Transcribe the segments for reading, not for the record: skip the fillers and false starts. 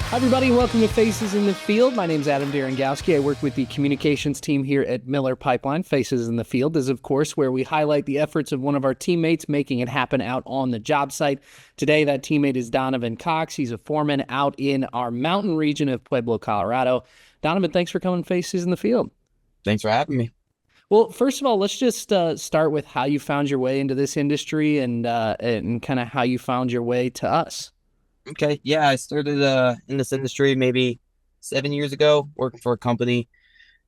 Hi, everybody. Welcome to Faces in the Field. My name's Adam Darengowski. I work with the communications team here at Miller Pipeline. Faces in the Field is, of course, where we highlight the efforts of one of our teammates making it happen out on the job site. Today, that teammate is Donnivan Cox. He's a foreman out in our mountain region of Pueblo, Colorado. Donnivan, thanks for coming Faces in the Field. Thanks for having me. Well, first of all, let's just start with how you found your way into this industry and kind of how you found your way to us. Okay. Yeah, I started in this industry maybe 7 years ago, working for a company,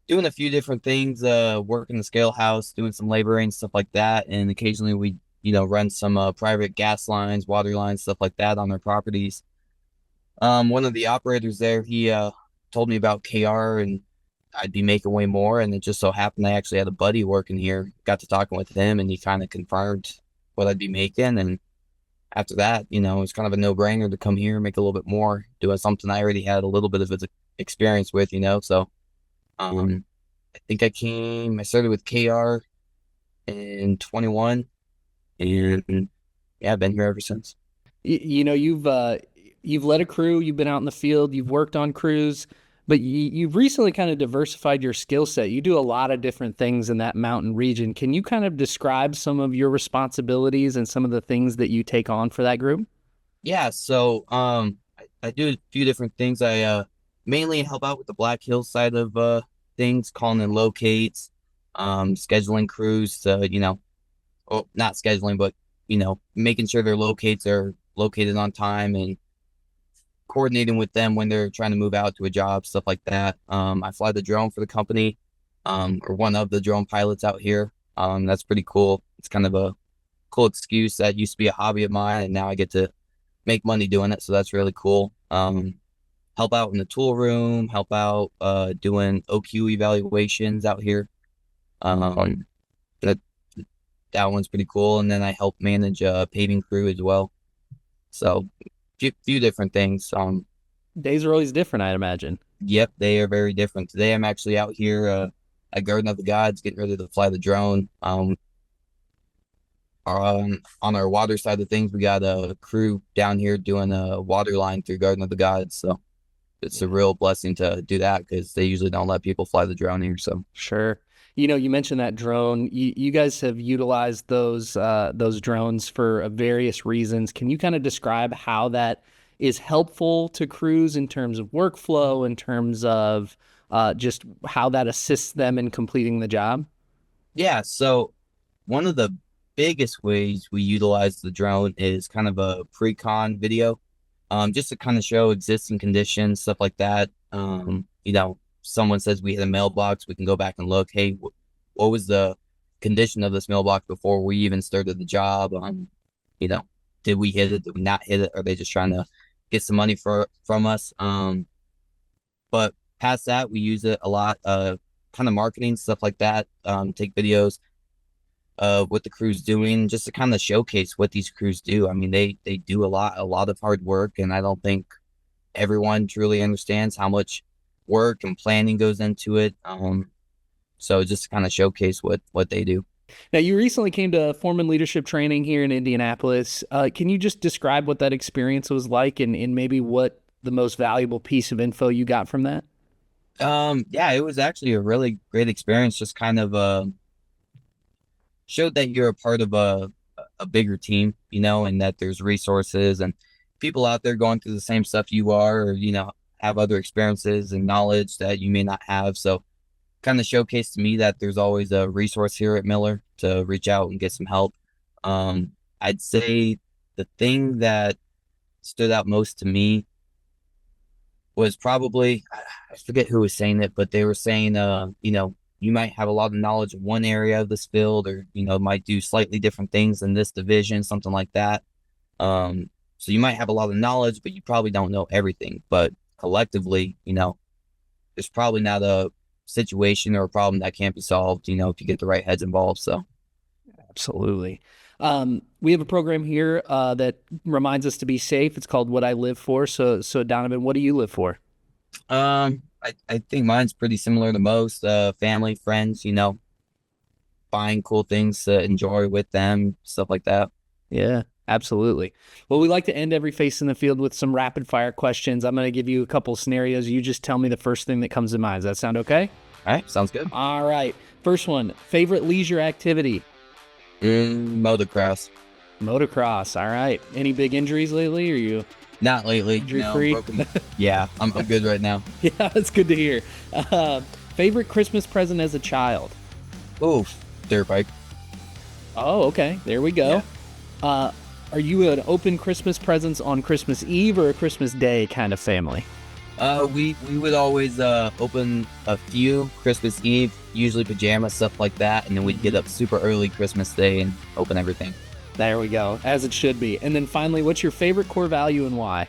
doing a few different things, working the scale house, doing some laboring, stuff like that. And occasionally we, run some private gas lines, water lines, stuff like that on their properties. One of the operators there, he told me about KR and I'd be making way more. And it just so happened I actually had a buddy working here, got to talking with him and he kind of confirmed what I'd be making. And after that, it's kind of a no-brainer to come here and make a little bit more, doing something I already had a little bit of experience with, So I think I started with KR in 21, and yeah, I've been here ever since. You've led a crew, you've been out in the field, you've worked on crews, but you've recently kind of diversified your skill set. You do a lot of different things in that mountain region. Can you kind of describe some of your responsibilities and some of the things that you take on for that group? Yeah, so I do a few different things. I mainly help out with the Black Hills side of things, calling in locates, scheduling crews to, well, not scheduling, but making sure their locates are located on time and coordinating with them when they're trying to move out to a job, stuff like that. I fly the drone for the company, or one of the drone pilots out here. That's pretty cool. It's kind of a cool excuse that used to be a hobby of mine, and now I get to make money doing it. So that's really cool. Help out in the tool room, help out doing OQ evaluations out here. Um, that that one's pretty cool. And then I help manage a paving crew as well. So few different things. Days are always different, I'd imagine. Yep, they are very different. Today I'm actually out here at Garden of the Gods getting ready to fly the drone. On our water side of things, we got a crew down here doing a water line through Garden of the Gods. So it's a real blessing to do that because they usually don't let people fly the drone here. So Sure. You mentioned that drone. You guys have utilized those drones for various reasons. Can you kind of describe how that is helpful to crews in terms of workflow, in terms of just how that assists them in completing the job? yeah, so one of the biggest ways we utilize the drone is kind of a pre-con video, just to kind of show existing conditions, stuff like that. Someone says we hit a mailbox, we can go back and look. Hey, what was the condition of this mailbox before we even started the job? You know, did we hit it? Did we not hit it? Are they just trying to get some money from us? But past that, we use it a lot, kind of marketing stuff like that. Take videos of what the crew's doing, just to kind of showcase what these crews do. I mean, they do a lot of hard work, and I don't think everyone truly understands how much work and planning goes into it. So just to kind of showcase what they do. Now, you recently came to foreman leadership training here in Indianapolis. Can you just describe what that experience was like and maybe what the most valuable piece of info you got from that? Yeah, it was actually a really great experience. Just kind of showed that you're a part of a bigger team, and that there's resources and people out there going through the same stuff you are, or have other experiences and knowledge that you may not have. So kind of showcased to me that there's always a resource here at Miller to reach out and get some help. I'd say the thing that stood out most to me was probably, I forget who was saying it, but they were saying, you might have a lot of knowledge of one area of this field, or might do slightly different things in this division, something like that. So you might have a lot of knowledge, but you probably don't know everything. But collectively, there's probably not a situation or a problem that can't be solved, if you get the right heads involved. So Absolutely. We have a program here that reminds us to be safe. It's called What I Live For. So Donovan, what do you live for? I think mine's pretty similar to most, family, friends, buying cool things to enjoy with them, stuff like that. Yeah. Absolutely. Well, we like to end every Face in the Field with some rapid fire questions. I'm going to give you a couple scenarios. You just tell me the first thing that comes to mind. Does that sound okay? All right, sounds good. All right. First one, favorite leisure activity? Motocross. Motocross. All right. Any big injuries lately? Are you Not lately. injury No, free? broken. Yeah, I'm good right now. Yeah, that's good to hear. Favorite Christmas present as a child? Oof, dirt bike. Oh, okay. There we go. Are you an open Christmas presents on Christmas Eve or a Christmas Day kind of family? We would always open a few Christmas Eve, usually pajamas, stuff like that, and then we'd get up super early Christmas Day and open everything. There we go, as it should be. And then finally, what's your favorite core value and why?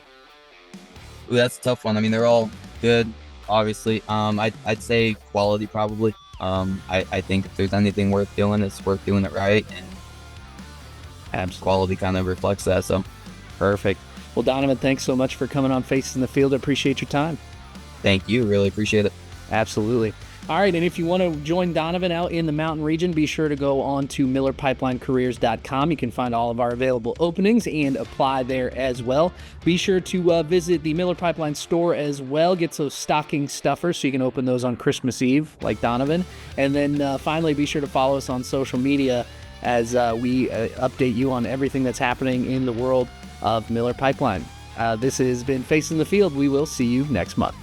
Ooh, that's a tough one. I mean, they're all good, obviously. I'd say quality probably. I think if there's anything worth doing, it's worth doing it right, and Absolutely. quality kind of reflects that. So, Perfect. Well, Donnivan, thanks so much for coming on Faces in the Field. I appreciate your time. thank you. Really appreciate it. Absolutely. All right, and if you want to join Donnivan out in the mountain region, be sure to go on to MillerPipelineCareers.com. You can find all of our available openings and apply there as well. Be sure to visit the Miller Pipeline store as well. Get those stocking stuffers so you can open those on Christmas Eve like Donnivan. And then finally, be sure to follow us on social media as we update you on everything that's happening in the world of Miller Pipeline. This has been Face in the Field. We will see you next month.